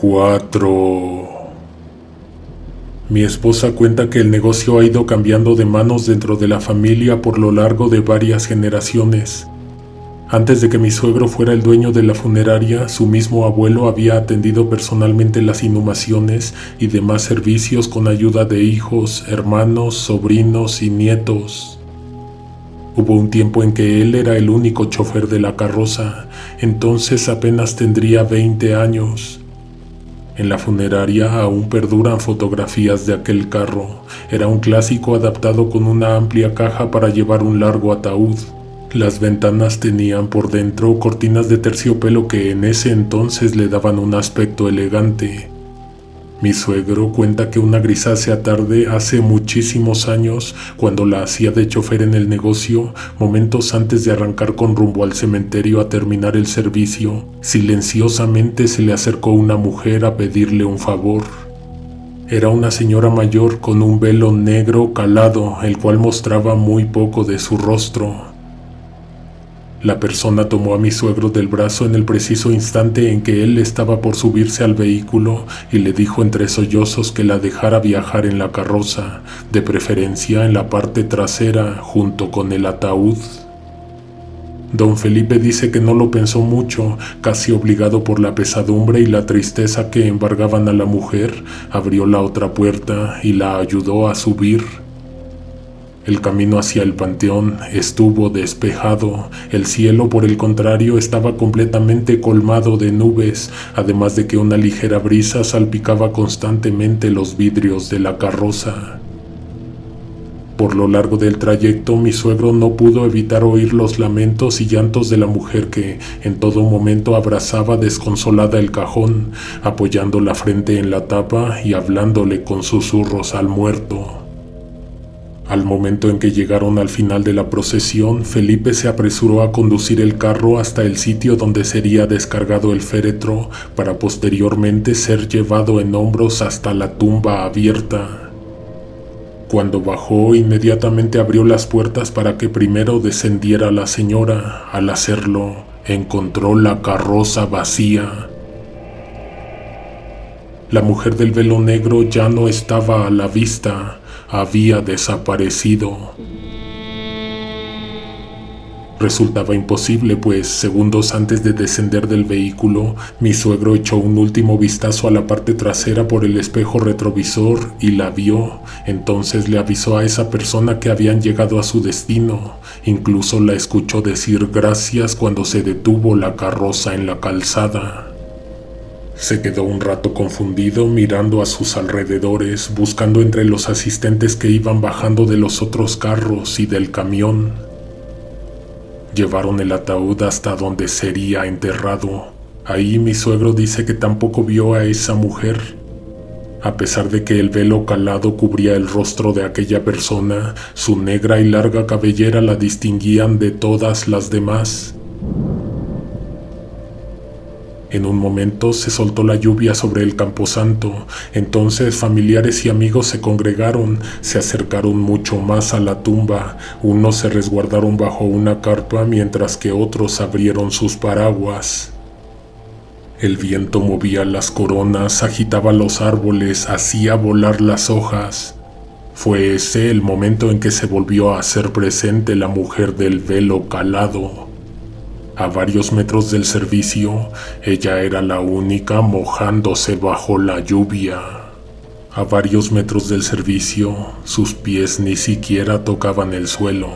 4. Mi esposa cuenta que el negocio ha ido cambiando de manos dentro de la familia por lo largo de varias generaciones. Antes de que mi suegro fuera el dueño de la funeraria, su mismo abuelo había atendido personalmente las inhumaciones y demás servicios con ayuda de hijos, hermanos, sobrinos y nietos. Hubo un tiempo en que él era el único chofer de la carroza, entonces apenas tendría 20 años. En la funeraria aún perduran fotografías de aquel carro. Era un clásico adaptado con una amplia caja para llevar un largo ataúd. Las ventanas tenían por dentro cortinas de terciopelo que en ese entonces le daban un aspecto elegante. Mi suegro cuenta que una grisácea tarde hace muchísimos años, cuando la hacía de chofer en el negocio, momentos antes de arrancar con rumbo al cementerio a terminar el servicio, silenciosamente se le acercó una mujer a pedirle un favor. Era una señora mayor con un velo negro calado, el cual mostraba muy poco de su rostro. La persona tomó a mi suegro del brazo en el preciso instante en que él estaba por subirse al vehículo y le dijo entre sollozos que la dejara viajar en la carroza, de preferencia en la parte trasera junto con el ataúd. Don Felipe dice que no lo pensó mucho, casi obligado por la pesadumbre y la tristeza que embargaban a la mujer, abrió la otra puerta y la ayudó a subir. El camino hacia el panteón estuvo despejado, el cielo por el contrario estaba completamente colmado de nubes, además de que una ligera brisa salpicaba constantemente los vidrios de la carroza. Por lo largo del trayecto mi suegro no pudo evitar oír los lamentos y llantos de la mujer que en todo momento abrazaba desconsolada el cajón, apoyando la frente en la tapa y hablándole con susurros al muerto. Al momento en que llegaron al final de la procesión, Felipe se apresuró a conducir el carro hasta el sitio donde sería descargado el féretro para posteriormente ser llevado en hombros hasta la tumba abierta. Cuando bajó, inmediatamente abrió las puertas para que primero descendiera la señora. Al hacerlo, encontró la carroza vacía. La mujer del velo negro ya no estaba a la vista. Había desaparecido. Resultaba imposible, pues segundos antes de descender del vehículo, mi suegro echó un último vistazo a la parte trasera por el espejo retrovisor y la vio. Entonces le avisó a esa persona que habían llegado a su destino. Incluso la escuchó decir gracias cuando se detuvo la carroza en la calzada. Se quedó un rato confundido mirando a sus alrededores, buscando entre los asistentes que iban bajando de los otros carros y del camión. Llevaron el ataúd hasta donde sería enterrado. Ahí mi suegro dice que tampoco vio a esa mujer. A pesar de que el velo calado cubría el rostro de aquella persona, su negra y larga cabellera la distinguían de todas las demás. En un momento se soltó la lluvia sobre el camposanto, entonces familiares y amigos se congregaron, se acercaron mucho más a la tumba, unos se resguardaron bajo una carpa mientras que otros abrieron sus paraguas. El viento movía las coronas, agitaba los árboles, hacía volar las hojas. Fue ese el momento en que se volvió a hacer presente la mujer del velo calado. A varios metros del servicio, ella era la única mojándose bajo la lluvia. A varios metros del servicio, sus pies ni siquiera tocaban el suelo.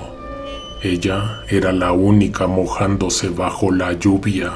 Ella era la única mojándose bajo la lluvia.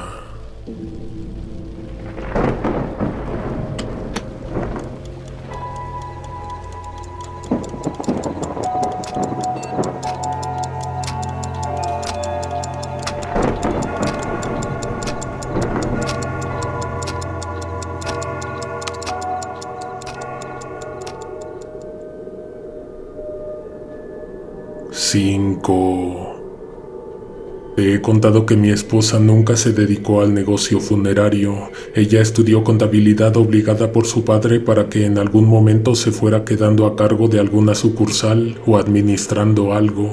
Te he contado que mi esposa nunca se dedicó al negocio funerario. Ella estudió contabilidad obligada por su padre para que en algún momento se fuera quedando a cargo de alguna sucursal o administrando algo.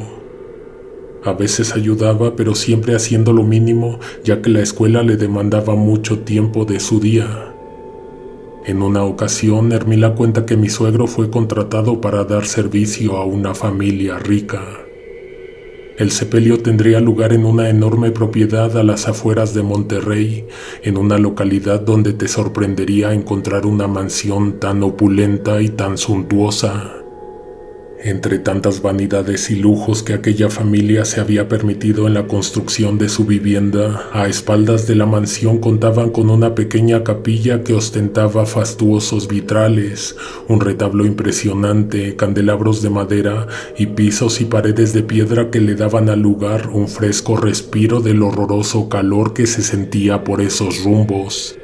A veces ayudaba, pero siempre haciendo lo mínimo, ya que la escuela le demandaba mucho tiempo de su día. En una ocasión, Hermila cuenta que mi suegro fue contratado para dar servicio a una familia rica. El sepelio tendría lugar en una enorme propiedad a las afueras de Monterrey, en una localidad donde te sorprendería encontrar una mansión tan opulenta y tan suntuosa. Entre tantas vanidades y lujos que aquella familia se había permitido en la construcción de su vivienda, a espaldas de la mansión contaban con una pequeña capilla que ostentaba fastuosos vitrales, un retablo impresionante, candelabros de madera y pisos y paredes de piedra que le daban al lugar un fresco respiro del horroroso calor que se sentía por esos rumbos.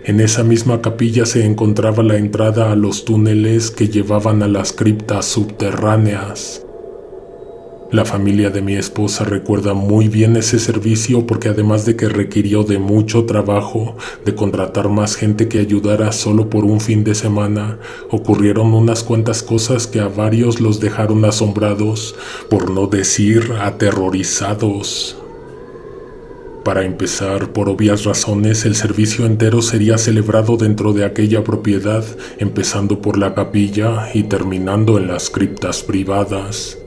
En esa misma capilla se encontraba la entrada a los túneles que llevaban a las criptas subterráneas. La familia de mi esposa recuerda muy bien ese servicio porque además de que requirió de mucho trabajo, de contratar más gente que ayudara solo por un fin de semana, ocurrieron unas cuantas cosas que a varios los dejaron asombrados, por no decir aterrorizados. Para empezar, por obvias razones, el servicio entero sería celebrado dentro de aquella propiedad, empezando por la capilla y terminando en las criptas privadas.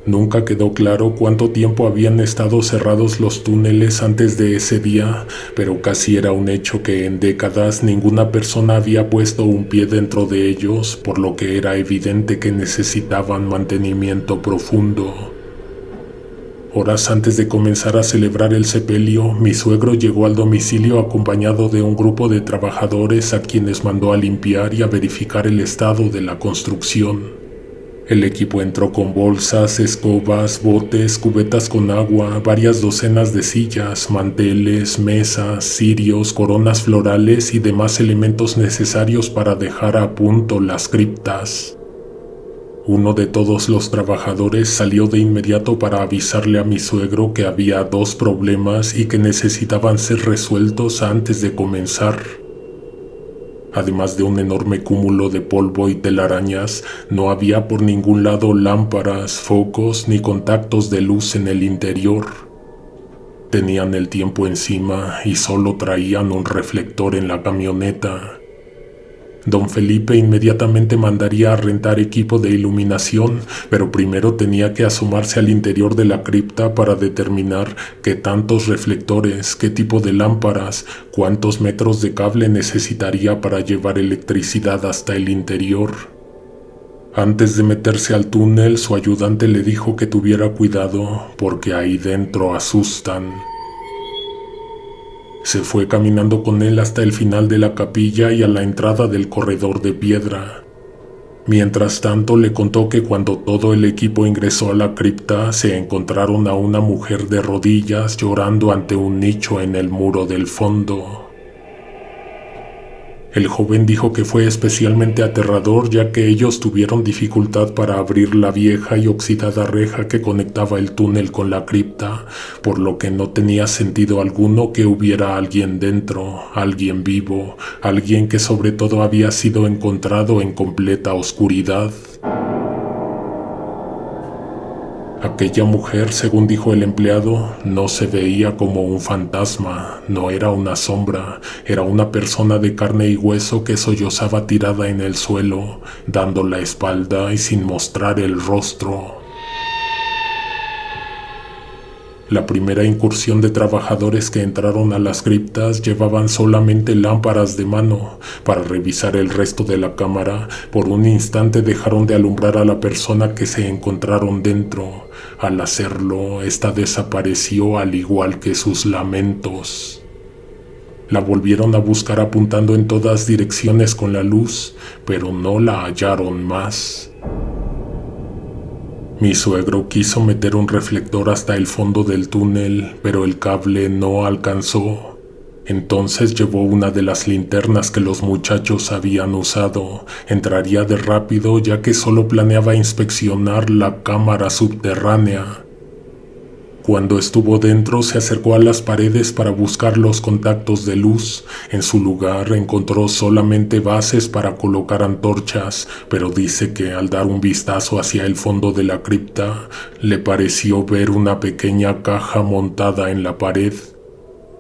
Nunca quedó claro cuánto tiempo habían estado cerrados los túneles antes de ese día, pero casi era un hecho que en décadas ninguna persona había puesto un pie dentro de ellos, por lo que era evidente que necesitaban mantenimiento profundo. Horas antes de comenzar a celebrar el sepelio, mi suegro llegó al domicilio acompañado de un grupo de trabajadores a quienes mandó a limpiar y a verificar el estado de la construcción. El equipo entró con bolsas, escobas, botes, cubetas con agua, varias docenas de sillas, manteles, mesas, cirios, coronas florales y demás elementos necesarios para dejar a punto las criptas. Uno de todos los trabajadores salió de inmediato para avisarle a mi suegro que había dos problemas y que necesitaban ser resueltos antes de comenzar. Además de un enorme cúmulo de polvo y telarañas, no había por ningún lado lámparas, focos ni contactos de luz en el interior. Tenían el tiempo encima y solo traían un reflector en la camioneta. Don Felipe inmediatamente mandaría a rentar equipo de iluminación, pero primero tenía que asomarse al interior de la cripta para determinar qué tantos reflectores, qué tipo de lámparas, cuántos metros de cable necesitaría para llevar electricidad hasta el interior. Antes de meterse al túnel, su ayudante le dijo que tuviera cuidado, porque ahí dentro asustan. Se fue caminando con él hasta el final de la capilla y a la entrada del corredor de piedra. Mientras tanto le contó que cuando todo el equipo ingresó a la cripta se encontraron a una mujer de rodillas llorando ante un nicho en el muro del fondo. El joven dijo que fue especialmente aterrador ya que ellos tuvieron dificultad para abrir la vieja y oxidada reja que conectaba el túnel con la cripta, por lo que no tenía sentido alguno que hubiera alguien dentro, alguien vivo, alguien que sobre todo había sido encontrado en completa oscuridad. Aquella mujer, según dijo el empleado, no se veía como un fantasma, no era una sombra, era una persona de carne y hueso que sollozaba tirada en el suelo, dando la espalda y sin mostrar el rostro. La primera incursión de trabajadores que entraron a las criptas llevaban solamente lámparas de mano. Para revisar el resto de la cámara, por un instante dejaron de alumbrar a la persona que se encontraron dentro. Al hacerlo, esta desapareció al igual que sus lamentos. La volvieron a buscar apuntando en todas direcciones con la luz, pero no la hallaron más. Mi suegro quiso meter un reflector hasta el fondo del túnel, pero el cable no alcanzó. Entonces llevó una de las linternas que los muchachos habían usado. Entraría de rápido ya que solo planeaba inspeccionar la cámara subterránea. Cuando estuvo dentro, se acercó a las paredes para buscar los contactos de luz. En su lugar encontró solamente bases para colocar antorchas, pero dice que al dar un vistazo hacia el fondo de la cripta, le pareció ver una pequeña caja montada en la pared.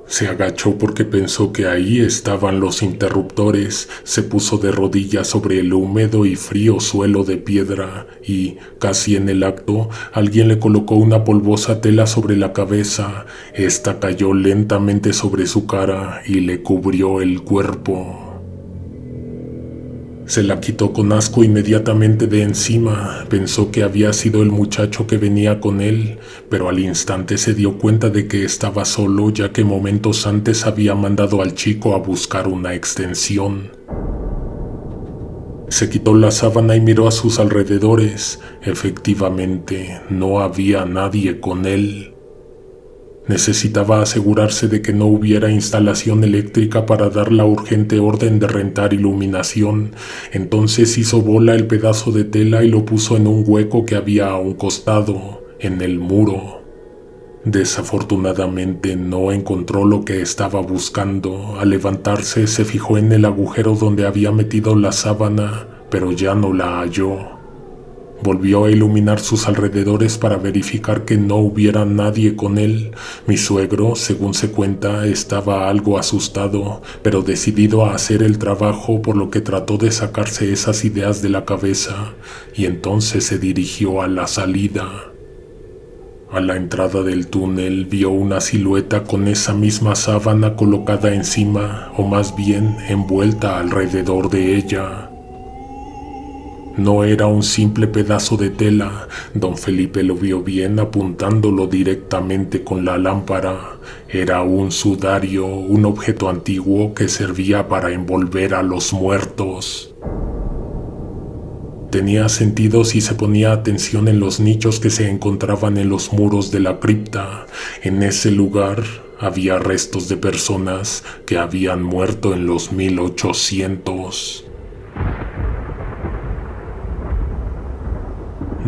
Se agachó porque pensó que ahí estaban los interruptores, se puso de rodillas sobre el húmedo y frío suelo de piedra y, casi en el acto, alguien le colocó una polvosa tela sobre la cabeza. Esta cayó lentamente sobre su cara y le cubrió el cuerpo. Se la quitó con asco inmediatamente de encima. Pensó que había sido el muchacho que venía con él, pero al instante se dio cuenta de que estaba solo, ya que momentos antes había mandado al chico a buscar una extensión. Se quitó la sábana y miró a sus alrededores. Efectivamente, no había nadie con él. Necesitaba asegurarse de que no hubiera instalación eléctrica para dar la urgente orden de rentar iluminación. Entonces hizo bola el pedazo de tela y lo puso en un hueco que había a un costado, en el muro. Desafortunadamente no encontró lo que estaba buscando. Al levantarse se fijó en el agujero donde había metido la sábana, pero ya no la halló. Volvió a iluminar sus alrededores para verificar que no hubiera nadie con él. Mi suegro, según se cuenta, estaba algo asustado, pero decidido a hacer el trabajo, por lo que trató de sacarse esas ideas de la cabeza, y entonces se dirigió a la salida. A la entrada del túnel vio una silueta con esa misma sábana colocada encima, o más bien envuelta alrededor de ella. No era un simple pedazo de tela. Don Felipe lo vio bien apuntándolo directamente con la lámpara. Era un sudario, un objeto antiguo que servía para envolver a los muertos. Tenía sentido si se ponía atención en los nichos que se encontraban en los muros de la cripta. En ese lugar había restos de personas que habían muerto en los 1800.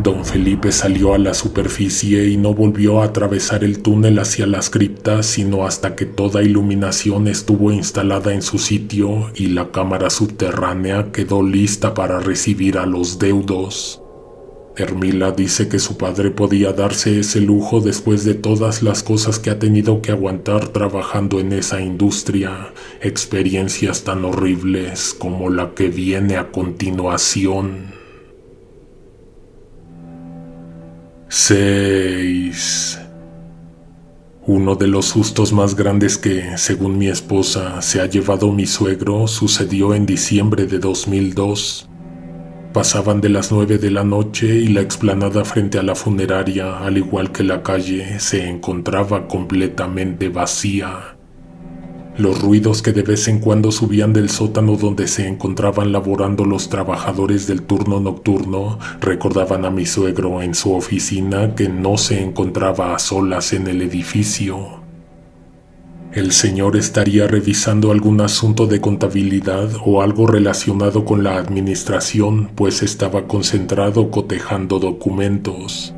Don Felipe salió a la superficie y no volvió a atravesar el túnel hacia las criptas sino hasta que toda iluminación estuvo instalada en su sitio y la cámara subterránea quedó lista para recibir a los deudos. Hermila dice que su padre podía darse ese lujo después de todas las cosas que ha tenido que aguantar trabajando en esa industria, experiencias tan horribles como la que viene a continuación. 6. Uno de los sustos más grandes que, según mi esposa, se ha llevado mi suegro sucedió en diciembre de 2002. Pasaban de las 9 de la noche y la explanada frente a la funeraria, al igual que la calle, se encontraba completamente vacía. Los ruidos que de vez en cuando subían del sótano donde se encontraban laborando los trabajadores del turno nocturno recordaban a mi suegro en su oficina que no se encontraba a solas en el edificio. El señor estaría revisando algún asunto de contabilidad o algo relacionado con la administración, pues estaba concentrado cotejando documentos.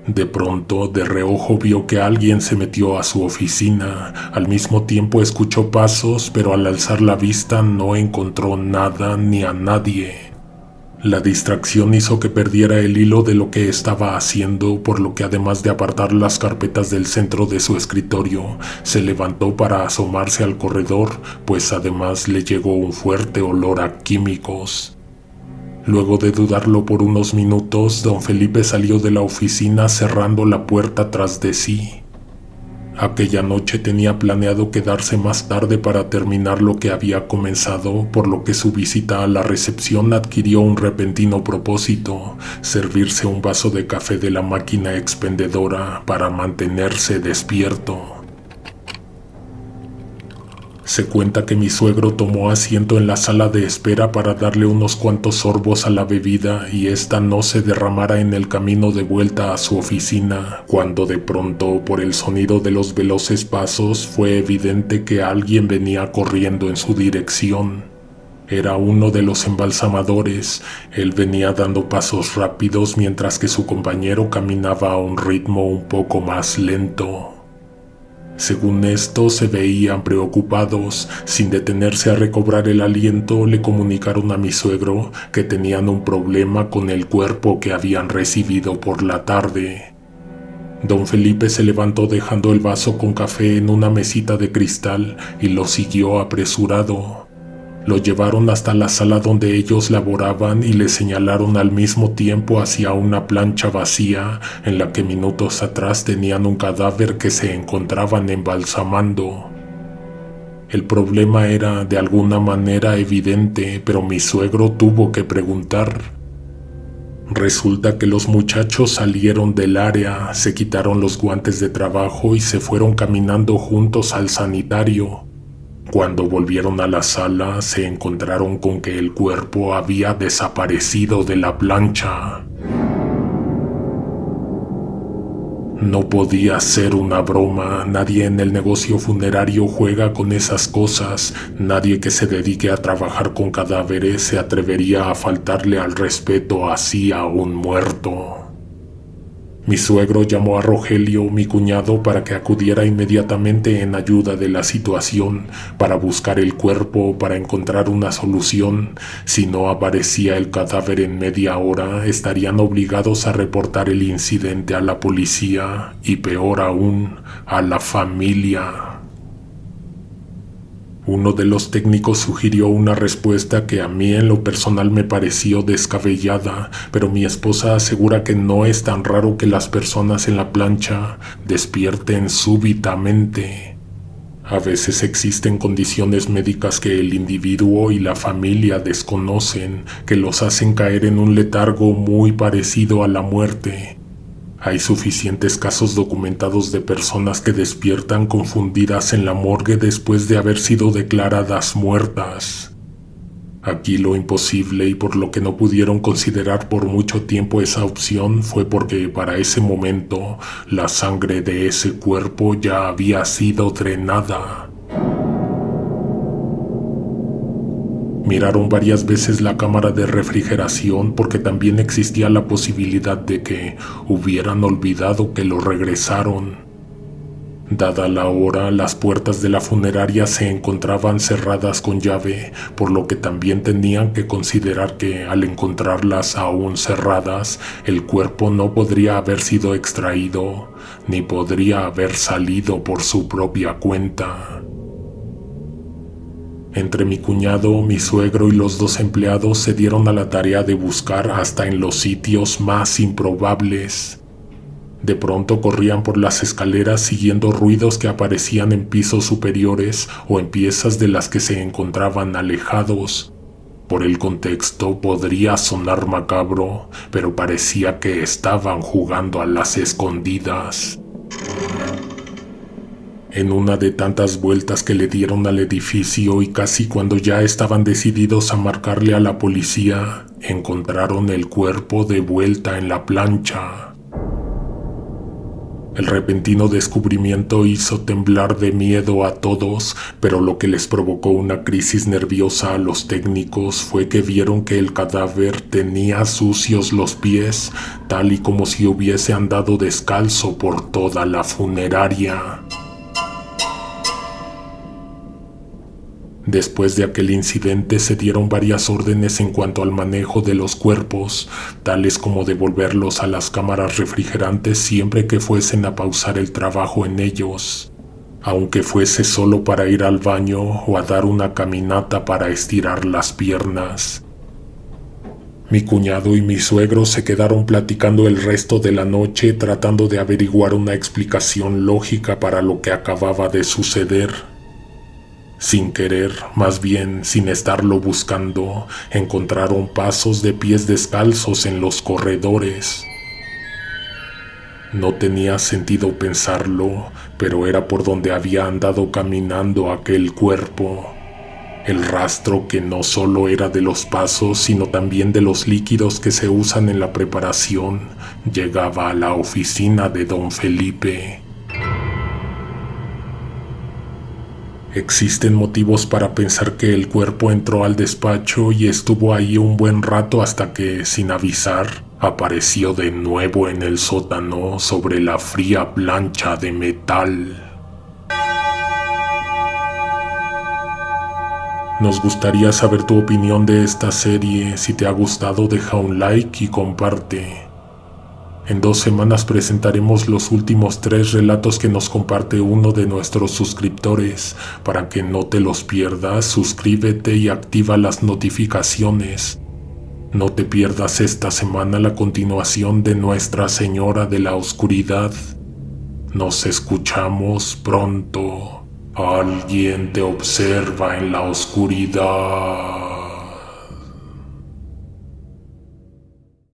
De pronto, de reojo vio que alguien se metió a su oficina. Al mismo tiempo escuchó pasos, pero al alzar la vista no encontró nada ni a nadie. La distracción hizo que perdiera el hilo de lo que estaba haciendo, por lo que además de apartar las carpetas del centro de su escritorio, se levantó para asomarse al corredor, pues además le llegó un fuerte olor a químicos. Luego de dudarlo por unos minutos, don Felipe salió de la oficina cerrando la puerta tras de sí. Aquella noche tenía planeado quedarse más tarde para terminar lo que había comenzado, por lo que su visita a la recepción adquirió un repentino propósito: servirse un vaso de café de la máquina expendedora para mantenerse despierto. Se cuenta que mi suegro tomó asiento en la sala de espera para darle unos cuantos sorbos a la bebida y ésta no se derramara en el camino de vuelta a su oficina, cuando de pronto, por el sonido de los veloces pasos, fue evidente que alguien venía corriendo en su dirección. Era uno de los embalsamadores. Él venía dando pasos rápidos mientras que su compañero caminaba a un ritmo un poco más lento. Según esto, se veían preocupados. Sin detenerse a recobrar el aliento, le comunicaron a mi suegro que tenían un problema con el cuerpo que habían recibido por la tarde. Don Felipe se levantó dejando el vaso con café en una mesita de cristal y lo siguió apresurado. Lo llevaron hasta la sala donde ellos laboraban y le señalaron al mismo tiempo hacia una plancha vacía en la que minutos atrás tenían un cadáver que se encontraban embalsamando. El problema era de alguna manera evidente, pero mi suegro tuvo que preguntar. Resulta que los muchachos salieron del área, se quitaron los guantes de trabajo y se fueron caminando juntos al sanitario. Cuando volvieron a la sala, se encontraron con que el cuerpo había desaparecido de la plancha. No podía ser una broma, nadie en el negocio funerario juega con esas cosas, nadie que se dedique a trabajar con cadáveres se atrevería a faltarle al respeto así a un muerto. Mi suegro llamó a Rogelio, mi cuñado, para que acudiera inmediatamente en ayuda de la situación, para buscar el cuerpo, para encontrar una solución. Si no aparecía el cadáver en media hora, estarían obligados a reportar el incidente a la policía y, peor aún, a la familia. Uno de los técnicos sugirió una respuesta que a mí en lo personal me pareció descabellada, pero mi esposa asegura que no es tan raro que las personas en la plancha despierten súbitamente. A veces existen condiciones médicas que el individuo y la familia desconocen, que los hacen caer en un letargo muy parecido a la muerte. Hay suficientes casos documentados de personas que despiertan confundidas en la morgue después de haber sido declaradas muertas. Aquí lo imposible y por lo que no pudieron considerar por mucho tiempo esa opción fue porque para ese momento la sangre de ese cuerpo ya había sido drenada. Miraron varias veces la cámara de refrigeración porque también existía la posibilidad de que hubieran olvidado que lo regresaron. Dada la hora, las puertas de la funeraria se encontraban cerradas con llave, por lo que también tenían que considerar que al encontrarlas aún cerradas, el cuerpo no podría haber sido extraído, ni podría haber salido por su propia cuenta. Entre mi cuñado, mi suegro y los dos empleados se dieron a la tarea de buscar hasta en los sitios más improbables. De pronto corrían por las escaleras siguiendo ruidos que aparecían en pisos superiores o en piezas de las que se encontraban alejados. Por el contexto podría sonar macabro, pero parecía que estaban jugando a las escondidas. En una de tantas vueltas que le dieron al edificio y casi cuando ya estaban decididos a marcarle a la policía, encontraron el cuerpo de vuelta en la plancha. El repentino descubrimiento hizo temblar de miedo a todos, pero lo que les provocó una crisis nerviosa a los técnicos fue que vieron que el cadáver tenía sucios los pies, tal y como si hubiese andado descalzo por toda la funeraria. Después de aquel incidente se dieron varias órdenes en cuanto al manejo de los cuerpos, tales como devolverlos a las cámaras refrigerantes siempre que fuesen a pausar el trabajo en ellos, aunque fuese solo para ir al baño o a dar una caminata para estirar las piernas. Mi cuñado y mi suegro se quedaron platicando el resto de la noche tratando de averiguar una explicación lógica para lo que acababa de suceder. Sin querer, más bien sin estarlo buscando, encontraron pasos de pies descalzos en los corredores. No tenía sentido pensarlo, pero era por donde había andado caminando aquel cuerpo. El rastro que no solo era de los pasos, sino también de los líquidos que se usan en la preparación, llegaba a la oficina de don Felipe. Existen motivos para pensar que el cuerpo entró al despacho y estuvo ahí un buen rato hasta que, sin avisar, apareció de nuevo en el sótano sobre la fría plancha de metal. Nos gustaría saber tu opinión de esta serie. Si te ha gustado, deja un like y comparte. En 2 semanas presentaremos los últimos 3 relatos que nos comparte uno de nuestros suscriptores. Para que no te los pierdas, suscríbete y activa las notificaciones. No te pierdas esta semana la continuación de Nuestra Señora de la Oscuridad. Nos escuchamos pronto. Alguien te observa en la oscuridad.